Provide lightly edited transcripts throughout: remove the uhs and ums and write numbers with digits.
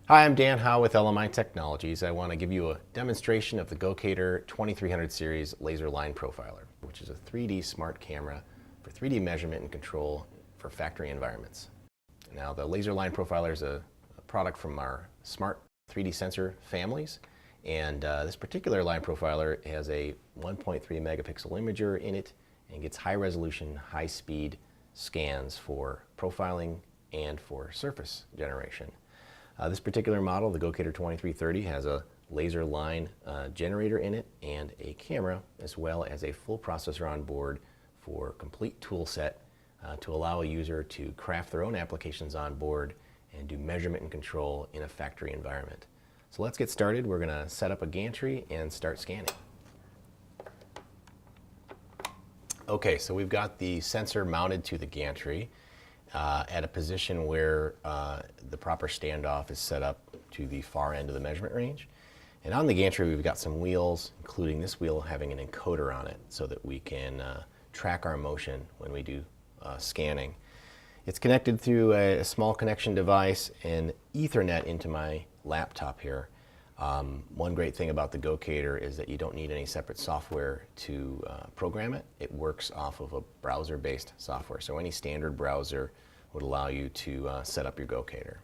Hi, I'm Dan Howe with LMI Technologies. I want to give you a demonstration of the Gocator 2300 series laser line profiler, which is a 3D smart camera for 3D measurement and control for factory environments. Now, the laser line profiler is a product from our smart 3D sensor families, and this particular line profiler has a 1.3 megapixel imager in it and gets high resolution, high speed scans for profiling and for surface generation. This particular model, the Gocator 2330, has a laser line generator in it and a camera, as well as a full processor on board for complete tool set to allow a user to craft their own applications on board and do measurement and control in a factory environment. So let's get started. We're going to set up a gantry and start scanning. Okay, so we've got the sensor mounted to the gantry at a position where the proper standoff is set up to the far end of the measurement range. And on the gantry we've got some wheels, including this wheel having an encoder on it so that we can track our motion when we do scanning. It's connected through a small connection device and Ethernet into my laptop here. One great thing about the Gocator is that you don't need any separate software to program it. It works off of a browser-based software, so any standard browser would allow you to set up your Gocator.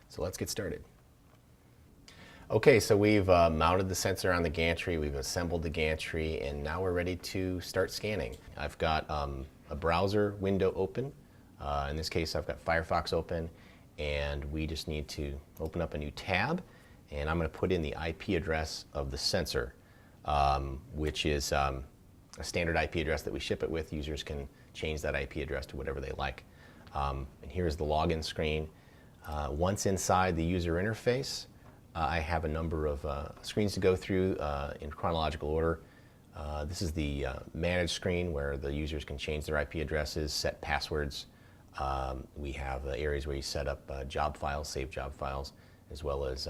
So let's get started. Okay, so we've mounted the sensor on the gantry, we've assembled the gantry, and now we're ready to start scanning. I've got a browser window open. In this case, I've got Firefox open, and we just need to open up a new tab. And I'm going to put in the IP address of the sensor, which is a standard IP address that we ship it with. Users can change that IP address to whatever they like. And here's the login screen. Once inside the user interface, I have a number of screens to go through in chronological order. This is the manage screen where the users can change their IP addresses, set passwords. We have areas where you set up job files, save job files, as well as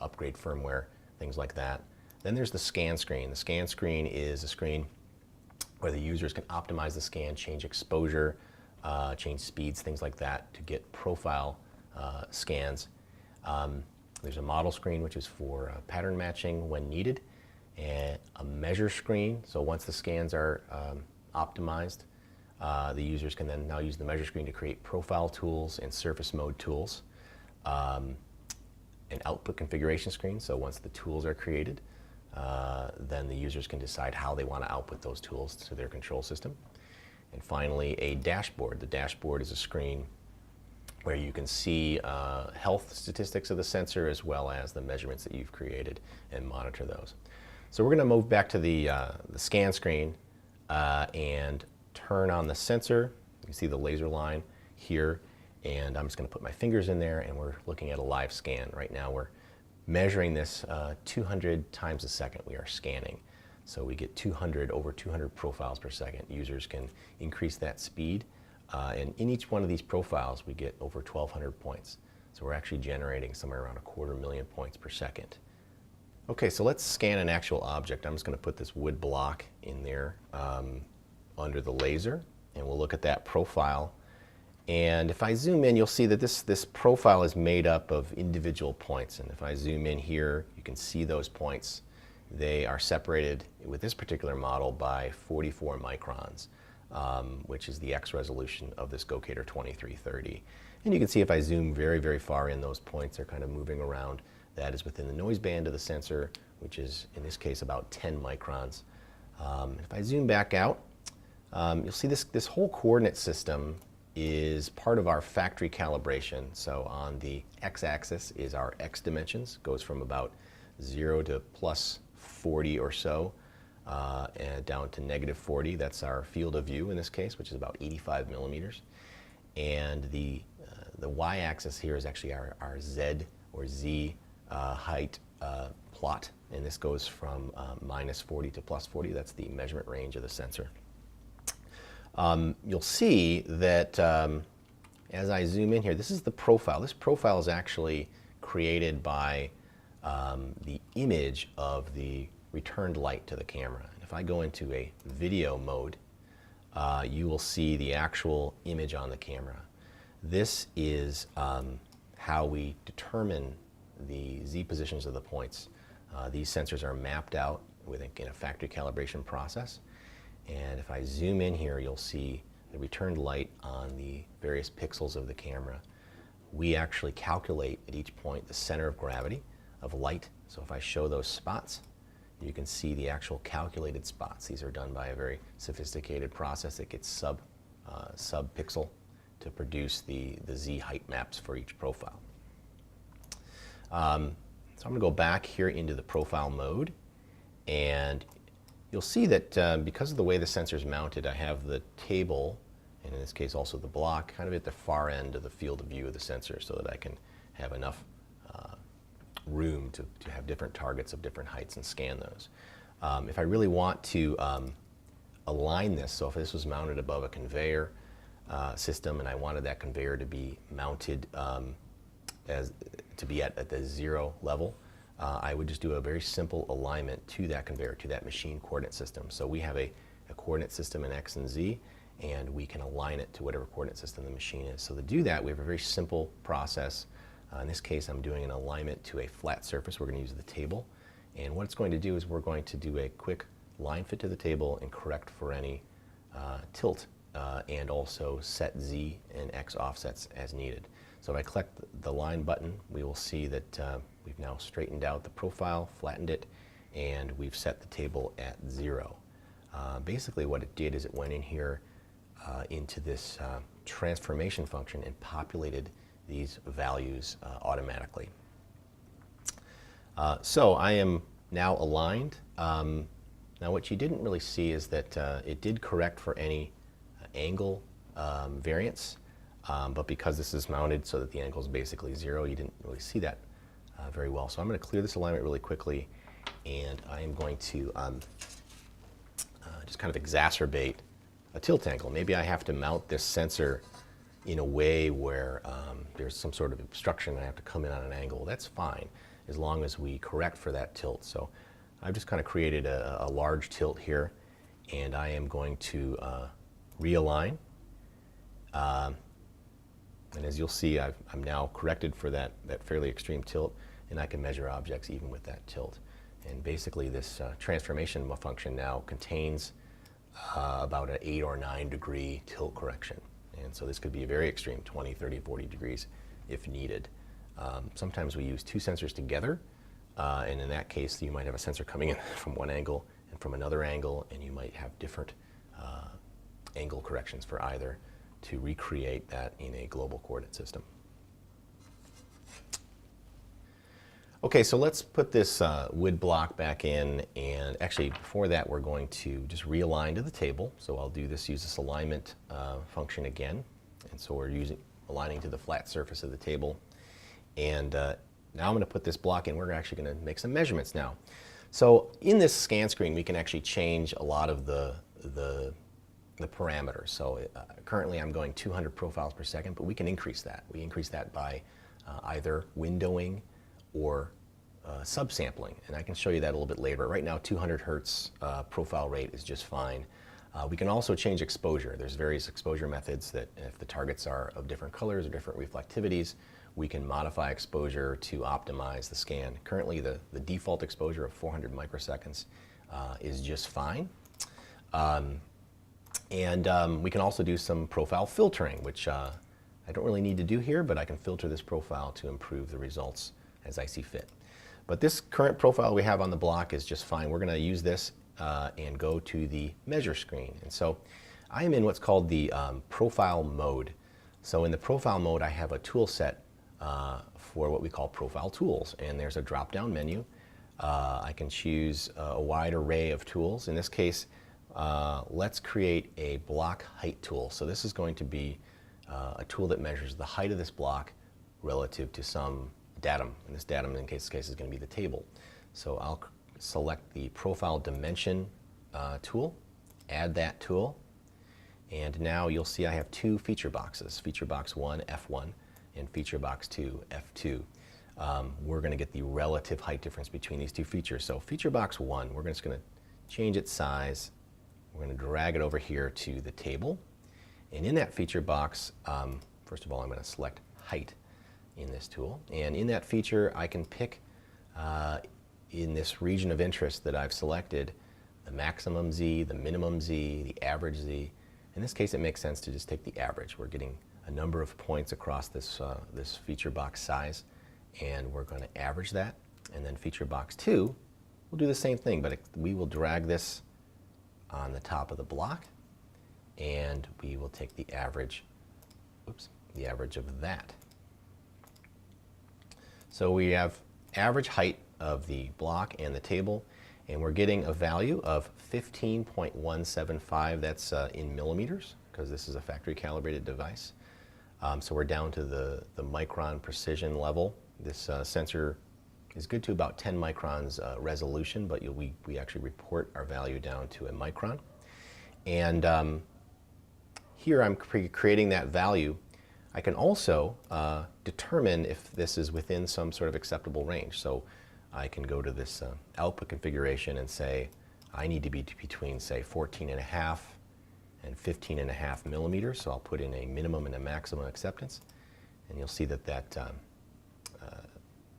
upgrade firmware, things like that. Then there's the scan screen. The scan screen is a screen where the users can optimize the scan, change exposure, change speeds, things like that to get profile scans. There's a model screen, which is for pattern matching when needed, and a measure screen. So once the scans are optimized, the users can then now use the measure screen to create profile tools and surface mode tools. An output configuration screen, so once the tools are created, then the users can decide how they want to output those tools to their control system. And finally, a dashboard. The dashboard is a screen where you can see health statistics of the sensor as well as the measurements that you've created and monitor those. So we're going to move back to the scan screen and turn on the sensor. You can see the laser line here. And I'm just going to put my fingers in there and we're looking at a live scan. Right now we're measuring this 200 times a second we are scanning. So we get over 200 profiles per second. Users can increase that speed. And in each one of these profiles we get over 1,200 points. So we're actually generating somewhere around 250,000 points per second. Okay, so let's scan an actual object. I'm just going to put this wood block in there under the laser and we'll look at that profile. And if I zoom in, you'll see that this profile is made up of individual points. And if I zoom in here, you can see those points. They are separated with this particular model by 44 microns, which is the X resolution of this Gocator 2330. And you can see if I zoom very, very far in, those points are kind of moving around. That is within the noise band of the sensor, which is, in this case, about 10 microns. If I zoom back out, you'll see this whole coordinate system is part of our factory calibration. So on the x-axis is our x dimensions, goes from about 0 to plus 40 or so, and down to negative 40. That's our field of view in this case, which is about 85 millimeters. And the y-axis here is actually our z or z height plot, and this goes from minus 40 to plus 40. That's the measurement range of the sensor. You'll see that as I zoom in here, this is the profile. This profile is actually created by the image of the returned light to the camera. And if I go into a video mode, you will see the actual image on the camera. This is how we determine the Z positions of the points. These sensors are mapped out in a factory calibration process. And if I zoom in here, you'll see the returned light on the various pixels of the camera. We actually calculate at each point the center of gravity of light. So if I show those spots, you can see the actual calculated spots. These are done by a very sophisticated process that gets sub-pixel to produce the Z height maps for each profile. So I'm going to go back here into the profile mode, and you'll see that because of the way the sensor is mounted, I have the table, and in this case also the block, kind of at the far end of the field of view of the sensor so that I can have enough room to have different targets of different heights and scan those. If I really want to align this, so if this was mounted above a conveyor system and I wanted that conveyor to be mounted to be at the 0 level, I would just do a very simple alignment to that conveyor, to that machine coordinate system. So we have a coordinate system in X and Z, and we can align it to whatever coordinate system the machine is. So to do that, we have a very simple process. In this case, I'm doing an alignment to a flat surface. We're going to use the table. And what it's going to do is we're going to do a quick line fit to the table and correct for any tilt, and also set Z and X offsets as needed. So if I click the line button, we will see that we've now straightened out the profile, flattened it, and we've set the table at 0. Basically what it did is it went in here into this transformation function and populated these values automatically. So I am now aligned. Now what you didn't really see is that it did correct for any angle variance, but because this is mounted so that the angle is basically 0, you didn't really see that very well. So I'm going to clear this alignment really quickly, and I am going to just kind of exacerbate a tilt angle. Maybe I have to mount this sensor in a way where there's some sort of obstruction and I have to come in on an angle. That's fine as long as we correct for that tilt. So I've just kind of created a large tilt here, and I am going to realign. And as you'll see, I'm now corrected for that fairly extreme tilt, and I can measure objects even with that tilt. And basically this transformation function now contains about an 8 or 9 degree tilt correction. And so this could be very extreme, 20, 30, 40 degrees if needed. Sometimes we use 2 sensors together, and in that case you might have a sensor coming in from one angle and from another angle, and you might have different angle corrections for either to recreate that in a global coordinate system. Okay, so let's put this wood block back in, and actually before that we're going to just realign to the table. So I'll use this alignment function again, and so we're aligning to the flat surface of the table. And now I'm going to put this block in. We're actually going to make some measurements now. So in this scan screen we can actually change a lot of the parameters. So currently I'm going 200 profiles per second, but we can increase that. We increase that by either windowing or subsampling, and I can show you that a little bit later. Right now 200 hertz profile rate is just fine. We can also change exposure. There's various exposure methods that if the targets are of different colors or different reflectivities, we can modify exposure to optimize the scan. Currently the default exposure of 400 microseconds is just fine. We can also do some profile filtering, which I don't really need to do here, but I can filter this profile to improve the results as I see fit. But this current profile we have on the block is just fine. We're going to use this and go to the measure screen. And so I am in what's called the profile mode. So in the profile mode I have a tool set for what we call profile tools, and there's a drop-down menu. I can choose a wide array of tools. In this case, let's create a block height tool. So this is going to be a tool that measures the height of this block relative to some datum, and this datum in this case is going to be the table. So I'll select the profile dimension tool, add that tool, and now you'll see I have 2 feature boxes, feature box 1, F1, and feature box 2, F2. We're going to get the relative height difference between these 2 features. So feature box 1, we're just going to change its size. We're going to drag it over here to the table, and in that feature box, first of all I'm going to select height. in this tool. And in that feature, I can pick in this region of interest that I've selected the maximum Z, the minimum Z, the average Z. In this case, it makes sense to just take the average. We're getting a number of points across this, this feature box size, and we're going to average that. And then feature box 2, we'll do the same thing, but we will drag this on the top of the block, and we will take the average, oops, the average of that. So we have average height of the block and the table, and we're getting a value of 15.175. That's in millimeters, because this is a factory calibrated device. So we're down to the micron precision level. This sensor is good to about 10 microns resolution, but we actually report our value down to a micron. And here I'm creating that value. I can also determine if this is within some sort of acceptable range. So I can go to this output configuration and say, I need to be between, say, 14.5 and 15.5 millimeters. So I'll put in a minimum and a maximum acceptance. And you'll see that that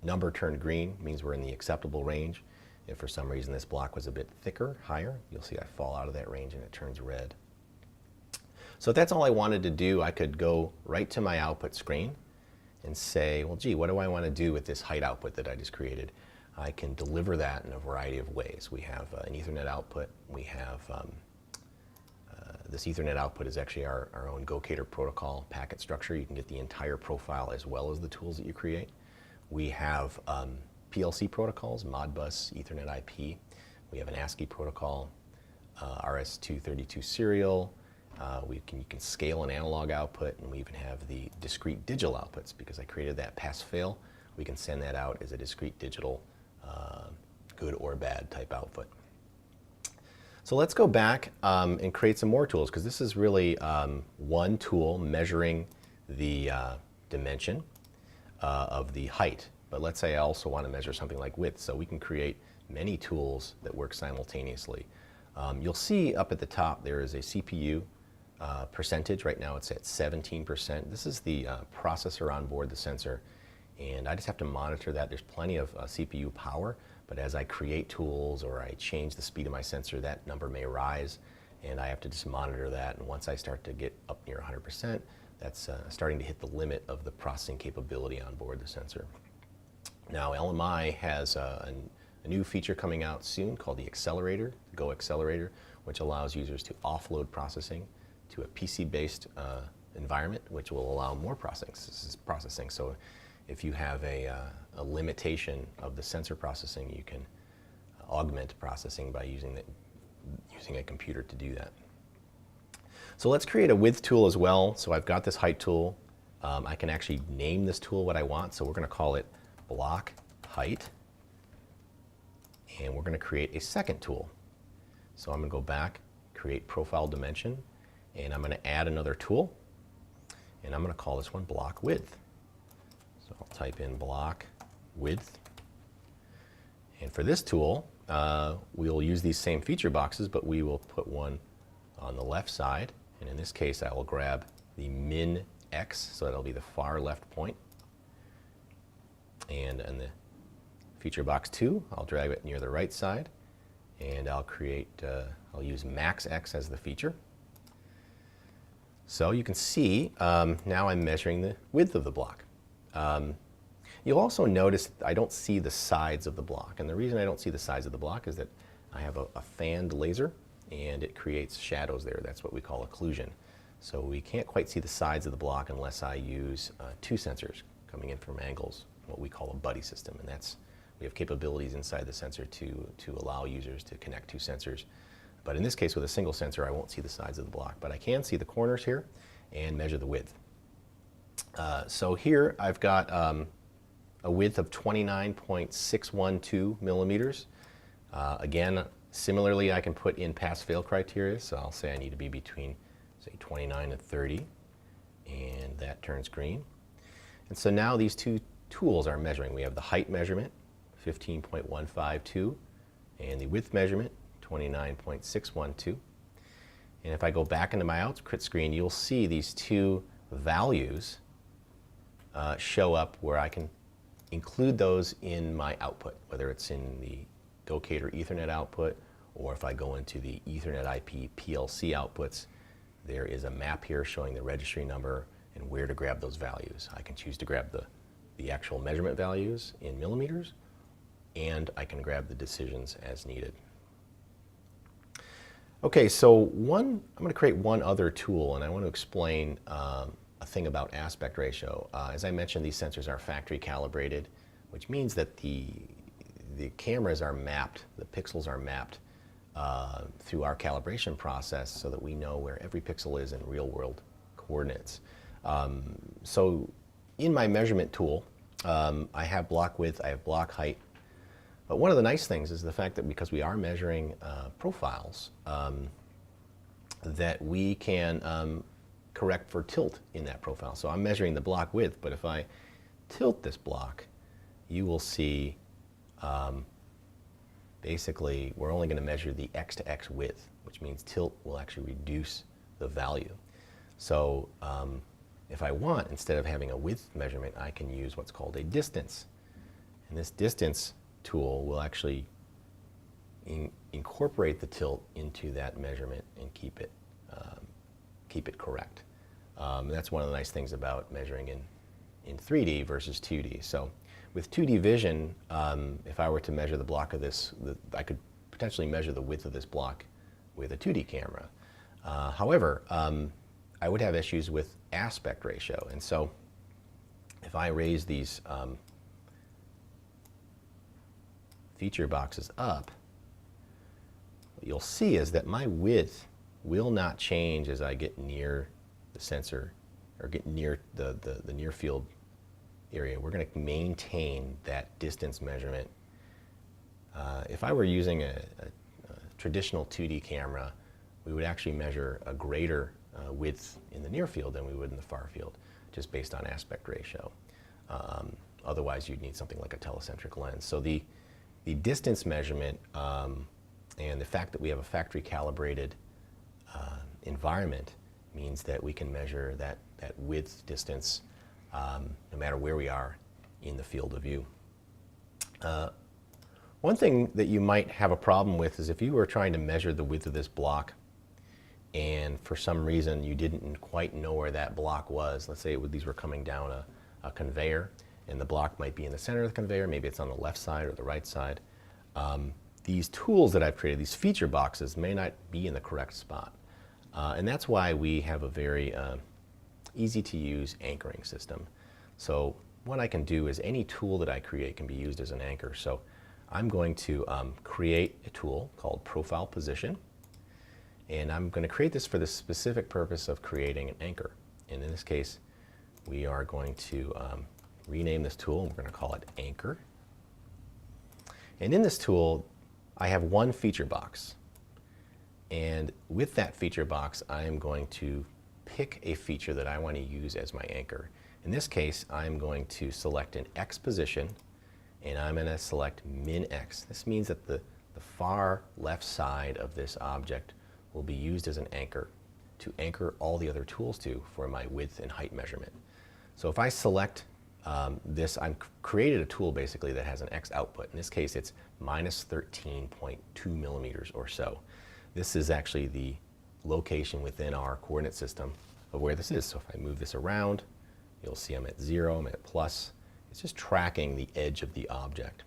number turned green means we're in the acceptable range. If for some reason this block was a bit thicker, higher, you'll see I fall out of that range and it turns red. So if that's all I wanted to do, I could go right to my output screen and say, well, gee, what do I want to do with this height output that I just created? I can deliver that in a variety of ways. We have an Ethernet output. We have this Ethernet output is actually our own Gocator protocol packet structure. You can get the entire profile as well as the tools that you create. We have PLC protocols, Modbus, Ethernet IP. We have an ASCII protocol, RS-232 serial. You can scale an analog output, and we even have the discrete digital outputs. Because I created that pass-fail, we can send that out as a discrete digital good or bad type output. So let's go back and create some more tools, because this is really one tool measuring the dimension of the height. But let's say I also want to measure something like width, so we can create many tools that work simultaneously. You'll see up at the top there is a CPU percentage. Right now it's at 17%. This is the processor on board the sensor, and I just have to monitor that. There's plenty of CPU power, but as I create tools or I change the speed of my sensor, that number may rise, and I have to just monitor that. And once I start to get up near 100%, that's starting to hit the limit of the processing capability on board the sensor. Now LMI has a new feature coming out soon called the accelerator, the Go accelerator, which allows users to offload processing to a PC-based environment, which will allow more processing. So if you have a limitation of the sensor processing, you can augment processing by using a computer to do that. So let's create a width tool as well. So I've got this height tool. I can actually name this tool what I want. So we're going to call it block height. And we're going to create a second tool. So I'm going to go back, create profile dimension, and I'm going to add another tool. And I'm going to call this one block width. So I'll type in block width. And for this tool, we'll use these same feature boxes, but we will put one on the left side. And in this case, I will grab the min X, so that'll be the far left point. And in the feature box 2, I'll drag it near the right side. And I'll I'll use max X as the feature. So you can see now I'm measuring the width of the block. You'll also notice I don't see the sides of the block. And the reason I don't see the sides of the block is that I have a fanned laser, and it creates shadows there. That's what we call occlusion. So we can't quite see the sides of the block unless I use two sensors coming in from angles, what we call a buddy system. And we have capabilities inside the sensor to allow users to connect two sensors. But in this case, with a single sensor, I won't see the sides of the block. But I can see the corners here and measure the width. So here I've got a width of 29.612 millimeters. Again, similarly, I can put in pass-fail criteria. So I'll say I need to be between, say, 29 and 30. And that turns green. And so now these two tools are measuring. We have the height measurement, 15.152, and the width measurement, 29.612. And if I go back into my output screen, you'll see these two values show up where I can include those in my output, whether it's in the Gocator Ethernet output, or if I go into the Ethernet IP PLC outputs, there is a map here showing the registry number and where to grab those values. I can choose to grab the actual measurement values in millimeters, and I can grab the decisions as needed. Okay, so I'm going to create one other tool, and I want to explain a thing about aspect ratio. As I mentioned, these sensors are factory calibrated, which means that the cameras are mapped, the pixels are mapped through our calibration process so that we know where every pixel is in real-world coordinates. So in my measurement tool, I have block width, I have block height. But one of the nice things is the fact that because we are measuring profiles, that we can correct for tilt in that profile. So I'm measuring the block width, but if I tilt this block, you will see basically we're only going to measure the x to x width, which means tilt will actually reduce the value. So if I want, instead of having a width measurement, I can use what's called a distance. And this distance tool will actually incorporate the tilt into that measurement and keep it correct. That's one of the nice things about measuring in 3D versus 2D. So with 2D vision, if I were to measure the block of this, I could potentially measure the width of this block with a 2D camera. However, I would have issues with aspect ratio. And so if I raise these feature boxes up, what you'll see is that my width will not change as I get near the sensor or get near the near field area. We're going to maintain that distance measurement. If I were using a traditional 2D camera, we would actually measure a greater width in the near field than we would in the far field, just based on aspect ratio. Otherwise, you'd need something like a telecentric lens. So the distance measurement and the fact that we have a factory calibrated environment means that we can measure that width distance no matter where we are in the field of view. One thing that you might have a problem with is if you were trying to measure the width of this block and for some reason you didn't quite know where that block was. Let's say these were coming down a conveyor and the block might be in the center of the conveyor, maybe it's on the left side or the right side. These tools that I've created, these feature boxes, may not be in the correct spot. And that's why we have a very easy to use anchoring system. So what I can do is any tool that I create can be used as an anchor. So I'm going to create a tool called Profile Position, and I'm going to create this for the specific purpose of creating an anchor. And in this case, we are going to rename this tool, and we're going to call it Anchor. And in this tool, I have one feature box. And with that feature box, I am going to pick a feature that I want to use as my anchor. In this case, I'm going to select an X position, and I'm going to select min X. This means that the far left side of this object will be used as an anchor to anchor all the other tools to for my width and height measurement. So if I select this, I've created a tool basically that has an X output. In this case, it's minus 13.2 millimeters or so. This is actually the location within our coordinate system of where this is. So if I move this around, you'll see I'm at 0, I'm at plus. It's just tracking the edge of the object.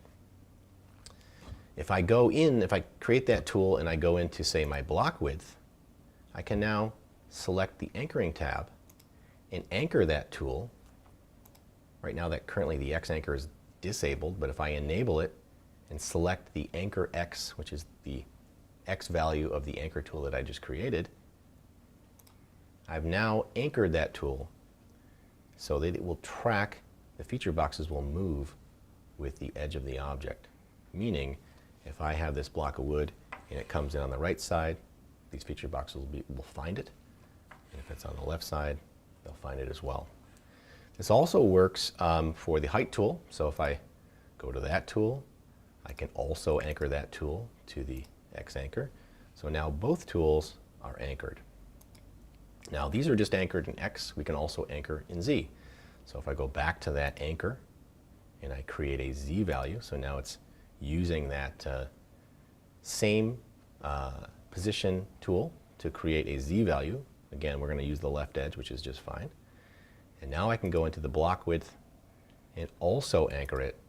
If I go in, if I create that tool and I go into, say, my block width, I can now select the anchoring tab and anchor that tool. Right now, that currently the X anchor is disabled, but if I enable it and select the anchor X, which is the X value of the anchor tool that I just created, I've now anchored that tool so that it will track, the feature boxes will move with the edge of the object. Meaning, if I have this block of wood and it comes in on the right side, these feature boxes will find it. And if it's on the left side, they'll find it as well. This also works for the height tool. So if I go to that tool, I can also anchor that tool to the X anchor. So now both tools are anchored. Now these are just anchored in X. We can also anchor in Z. So if I go back to that anchor and I create a Z value, so now it's using that same position tool to create a Z value. Again, we're going to use the left edge, which is just fine. And now I can go into the block width and also anchor it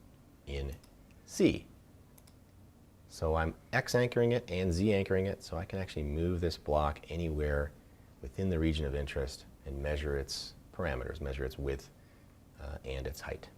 in Z. So I'm X anchoring it and Z anchoring it, so I can actually move this block anywhere within the region of interest and measure its parameters, measure its width and its height.